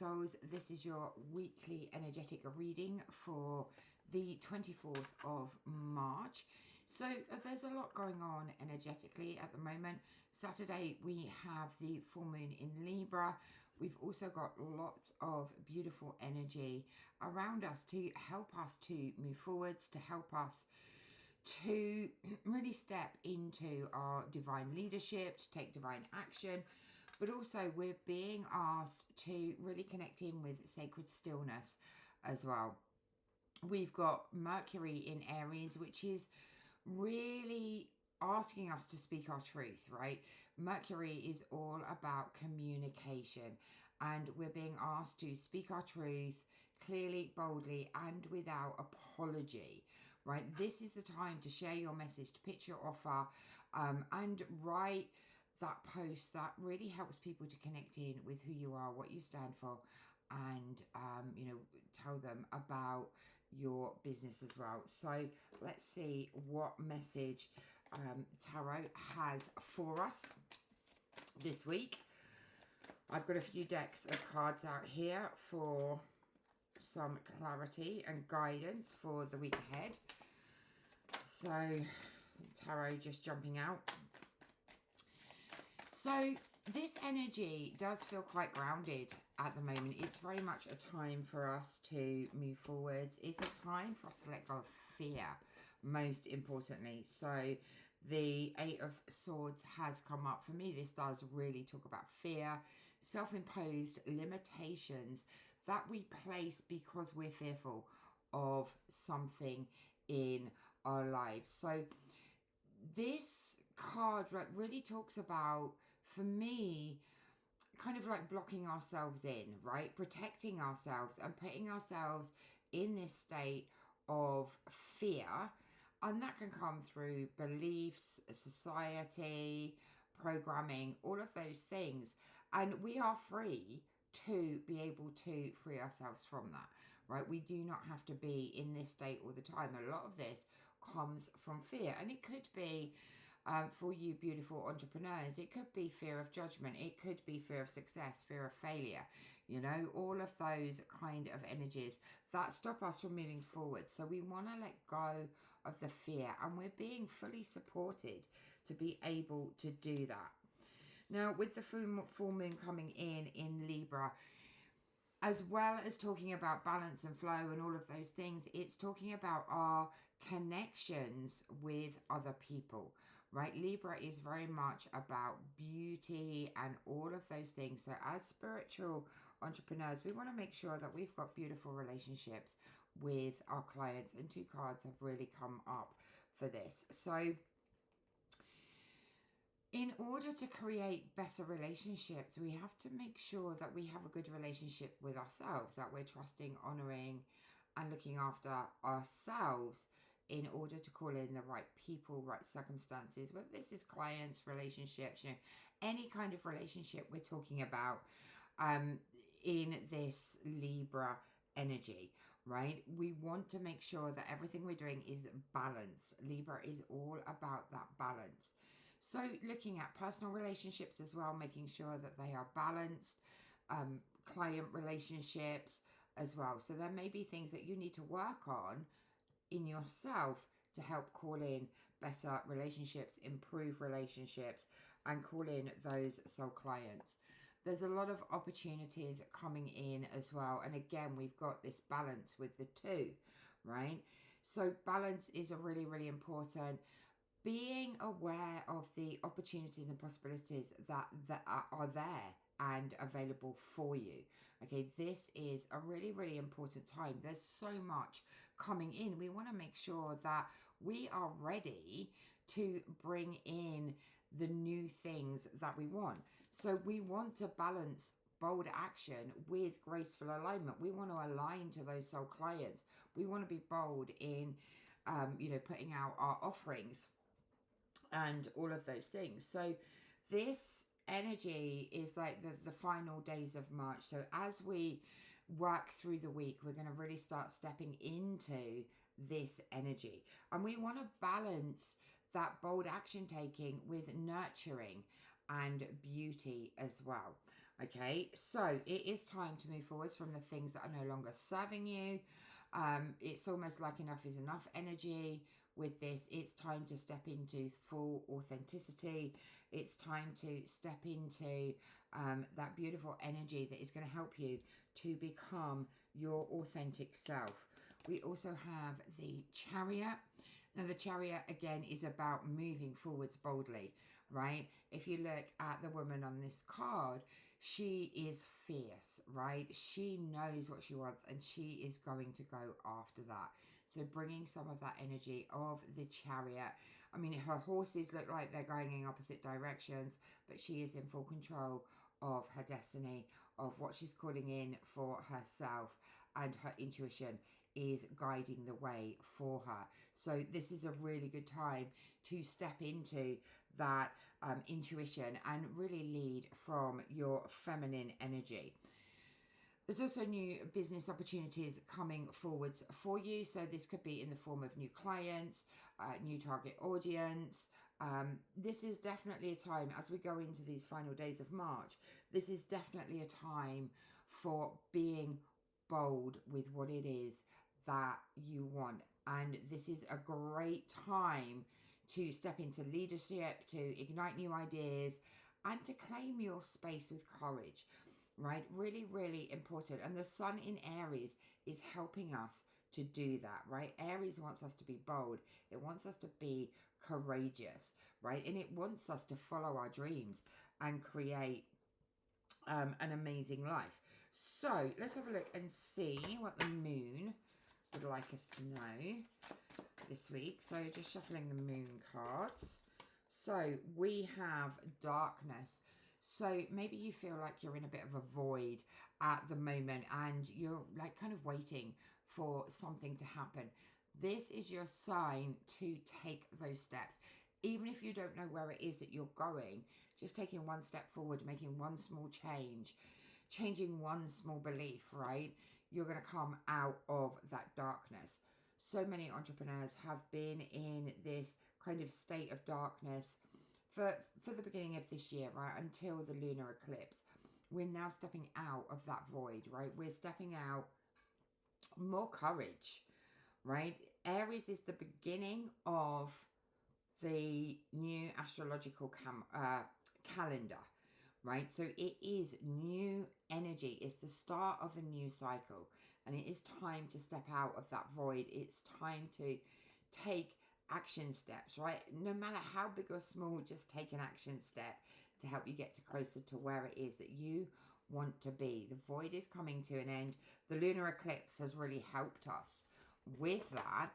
souls, this is your weekly energetic reading for the 24th of March. So there's a lot going on energetically at the moment. Saturday we have the full moon in Libra. We've also got lots of beautiful energy around us to help us to move forwards, to help us to really step into our divine leadership, to take divine action. But also we're being asked to really connect in with sacred stillness as well. We've got Mercury in Aries, which is really asking us to speak our truth, right? Mercury is all about communication, and we're being asked to speak our truth clearly, boldly, and without apology, right? This is the time to share your message, to pitch your offer, and write that post that really helps people to connect in with who you are, what you stand for, and tell them about your business as well. So let's see what message Tarot has for us this week. I've got a few decks of cards out here for some clarity and guidance for the week ahead. So Tarot just jumping out. So this energy does feel quite grounded at the moment. It's very much a time for us to move forwards. It's a time for us to let go of fear, most importantly. So the Eight of Swords has come up. For me, this does really talk about fear, self-imposed limitations that we place because we're fearful of something in our lives. So this card really talks about, for me, kind of like blocking ourselves in, right? Protecting ourselves and putting ourselves in this state of fear. And that can come through beliefs, society, programming, all of those things. And we are free to be able to free ourselves from that, right? We do not have to be in this state all the time. A lot of this comes from fear, and it could be for you beautiful entrepreneurs, it could be fear of judgment, it could be fear of success, fear of failure, all of those kind of energies that stop us from moving forward. So we want to let go of the fear, and we're being fully supported to be able to do that. Now, with the full moon coming in Libra, as well as talking about balance and flow and all of those things, it's talking about our connections with other people, right? Libra is very much about beauty and all of those things. So as spiritual entrepreneurs, we want to make sure that we've got beautiful relationships with our clients, and two cards have really come up for this. So in order to create better relationships, we have to make sure that we have a good relationship with ourselves, that we're trusting, honoring, and looking after ourselves in order to call in the right people, right circumstances, whether this is clients, relationships, any kind of relationship we're talking about in this Libra energy, right? We want to make sure that everything we're doing is balanced. Libra is all about that balance. So looking at personal relationships as well, making sure that they are balanced, client relationships as well. So there may be things that you need to work on in yourself to help call in better relationships, improve relationships, and call in those soul clients. There's a lot of opportunities coming in as well. And again, we've got this balance with the two, right? So balance is a really, really important. Being aware of the opportunities and possibilities that are there and available for you. Okay, this is a really, really important time. There's so much coming in. We want to make sure that we are ready to bring in the new things that we want. So we want to balance bold action with graceful alignment. We want to align to those soul clients. We want to be bold in, putting out our offerings and all of those things. So this energy is like the final days of March. So as we work through the week, we're going to really start stepping into this energy. And we want to balance that bold action taking with nurturing and beauty as well. Okay, so it is time to move forwards from the things that are no longer serving you. It's almost like enough is enough energy with this. It's time to step into full authenticity. It's time to step into that beautiful energy that is going to help you to become your authentic self. We also have the Chariot. Now, the Chariot, again, is about moving forwards boldly, right? If you look at the woman on this card, she is fierce, right? She knows what she wants and she is going to go after that. So bringing some of that energy of the Chariot. I mean, her horses look like they're going in opposite directions, but she is in full control of her destiny, of what she's calling in for herself, and her intuition is guiding the way for her. So this is a really good time to step into that intuition and really lead from your feminine energy. There's also new business opportunities coming forwards for you. So this could be in the form of new clients, new target audience. This is definitely a time, as we go into these final days of March, this is definitely a time for being bold with what it is that you want. And this is a great time to step into leadership, to ignite new ideas, and to claim your space with courage, right? Really, really important. And the sun in Aries is helping us to do that, right? Aries wants us to be bold. It wants us to be courageous, right? And it wants us to follow our dreams and create an amazing life. So let's have a look and see what the moon would like us to know this week. So just shuffling the moon cards. So we have darkness. So maybe you feel like you're in a bit of a void at the moment and you're like kind of waiting for something to happen. This is your sign to take those steps. Even if you don't know where it is that you're going, just taking one step forward, making one small change, changing one small belief, right? You're going to come out of that darkness. So many entrepreneurs have been in this kind of state of darkness for the beginning of this year, right? Until the lunar eclipse. We're now stepping out of that void, right? We're stepping out, more courage, right? Aries is the beginning of the new astrological calendar, right? So it is new energy. It's the start of a new cycle. And it is time to step out of that void. It's time to take action steps, right? No matter how big or small, just take an action step to help you get to closer to where it is that you want to be. The void is coming to an end. The lunar eclipse has really helped us with that.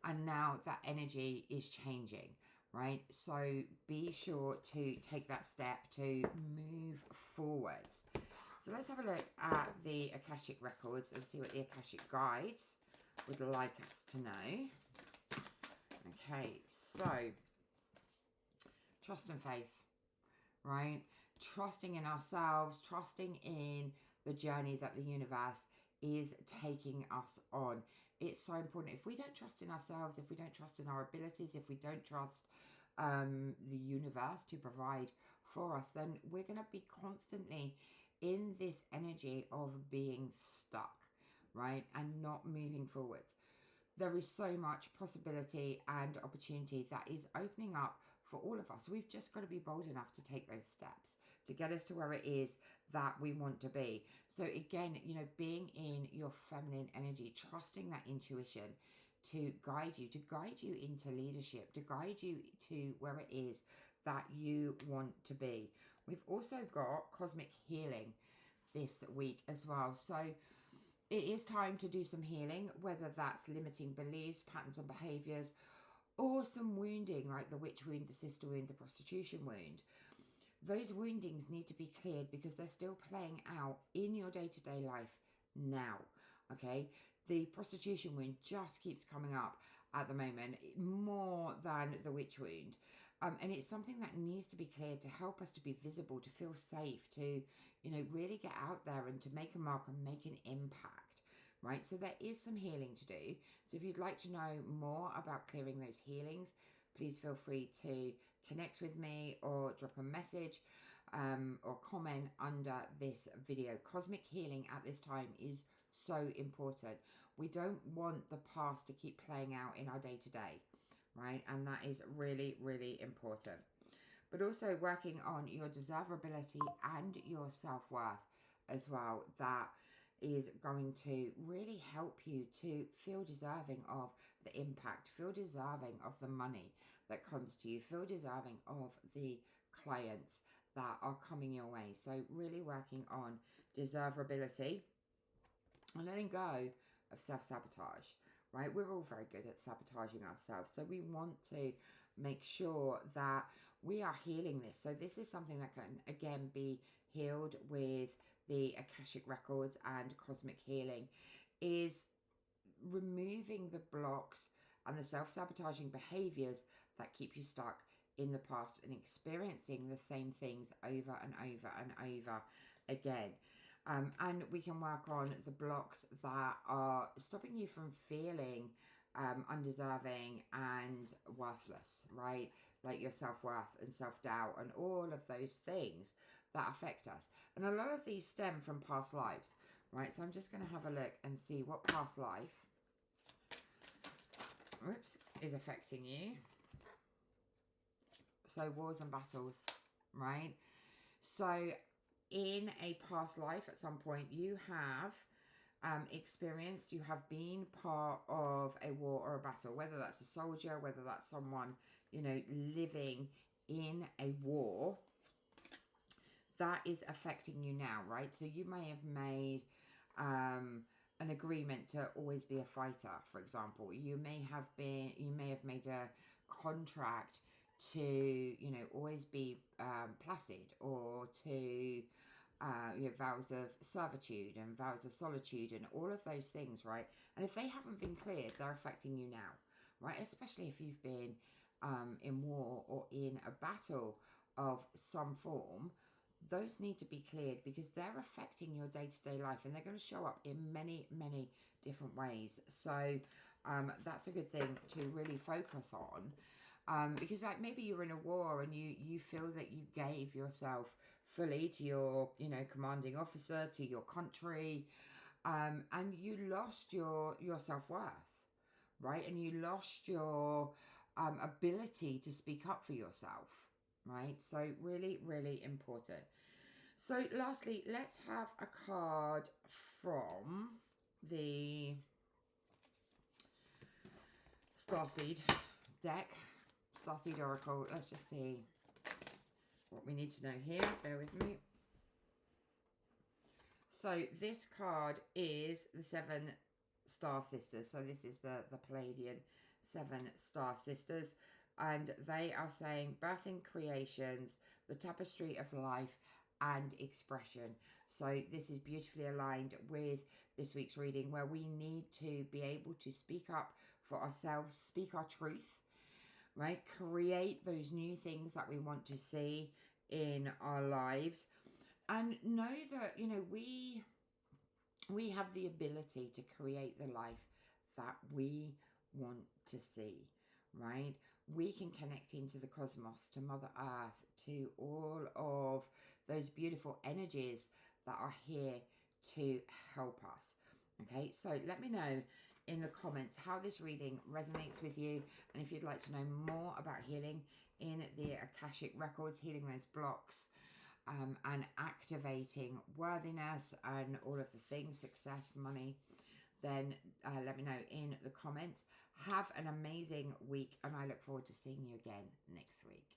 And now that energy is changing, right? So be sure to take that step to move forwards. So let's have a look at the Akashic records and see what the Akashic guides would like us to know. Okay, so trust and faith, right? Trusting in ourselves, trusting in the journey that the universe is taking us on. It's so important. If we don't trust in ourselves, if we don't trust in our abilities, if we don't trust the universe to provide for us, then we're going to be constantly in this energy of being stuck, right? And not moving forwards. There is so much possibility and opportunity that is opening up for all of us. We've just got to be bold enough to take those steps to get us to where it is that we want to be. So again, you know, being in your feminine energy, trusting that intuition to guide you into leadership, to guide you to where it is that you want to be. We've also got cosmic healing this week as well. So it is time to do some healing, whether that's limiting beliefs, patterns and behaviours, or some wounding like the witch wound, the sister wound, the prostitution wound. Those woundings need to be cleared because they're still playing out in your day-to-day life now, okay? The prostitution wound just keeps coming up at the moment, more than the witch wound. And it's something that needs to be cleared to help us to be visible, to feel safe, to, you know, really get out there and to make a mark and make an impact, right? So there is some healing to do. So if you'd like to know more about clearing those healings, please feel free to connect with me or drop a message. or comment under this video. Cosmic healing at this time is so important. We don't want the past to keep playing out in our day-to-day, right? And that is really, really important. But also working on your desirability and your self-worth as well. That is going to really help you to feel deserving of the impact, feel deserving of the money that comes to you, feel deserving of the clients that are coming your way. So really working on desirability and letting go of self-sabotage, right? We're all very good at sabotaging ourselves. So we want to make sure that we are healing this. So this is something that can, again, be healed with the Akashic records and cosmic healing, is removing the blocks and the self-sabotaging behaviours that keep you stuck in the past and experiencing the same things over and over and over again. And we can work on the blocks that are stopping you from feeling undeserving and worthless, right? Like your self-worth and self-doubt and all of those things that affect us. And a lot of these stem from past lives, right? So I'm just going to have a look and see what past life, is affecting you. So wars and battles, right? So in a past life at some point you have experienced, you have been part of a war or a battle, whether that's a soldier, whether that's someone, you know, living in a war. That is affecting you now, right? So you may have made an agreement to always be a fighter, for example. You may have made a contract to, you know, always be placid, or to you know, vows of servitude and vows of solitude and all of those things, right? And if they haven't been cleared, they're affecting you now, right? Especially if you've been in war or in a battle of some form. Those need to be cleared because they're affecting your day-to-day life, and they're going to show up in many, many different ways. So that's a good thing to really focus on, because like maybe you're in a war and you feel that you gave yourself fully to your, you know, commanding officer, to your country, and you lost your self-worth, right? And you lost your ability to speak up for yourself, right? So really, really important. So lastly, let's have a card from the Starseed deck, Starseed Oracle. Let's just see what we need to know here. Bear with me. So this card is the 7 Star Sisters. So this is the Palladian 7 Star Sisters. And they are saying birthing creations, the tapestry of life and expression. So this is beautifully aligned with this week's reading, where we need to be able to speak up for ourselves, speak our truth, right? Create those new things that we want to see in our lives, and know that, you know, we have the ability to create the life that we want to see, right? We can connect into the cosmos, to Mother Earth, to all of those beautiful energies that are here to help us. Okay, so let me know in the comments how this reading resonates with you, and if you'd like to know more about healing in the Akashic records, healing those blocks, and activating worthiness and all of the things, success, money, then let me know in the comments. Have an amazing week, and I look forward to seeing you again next week.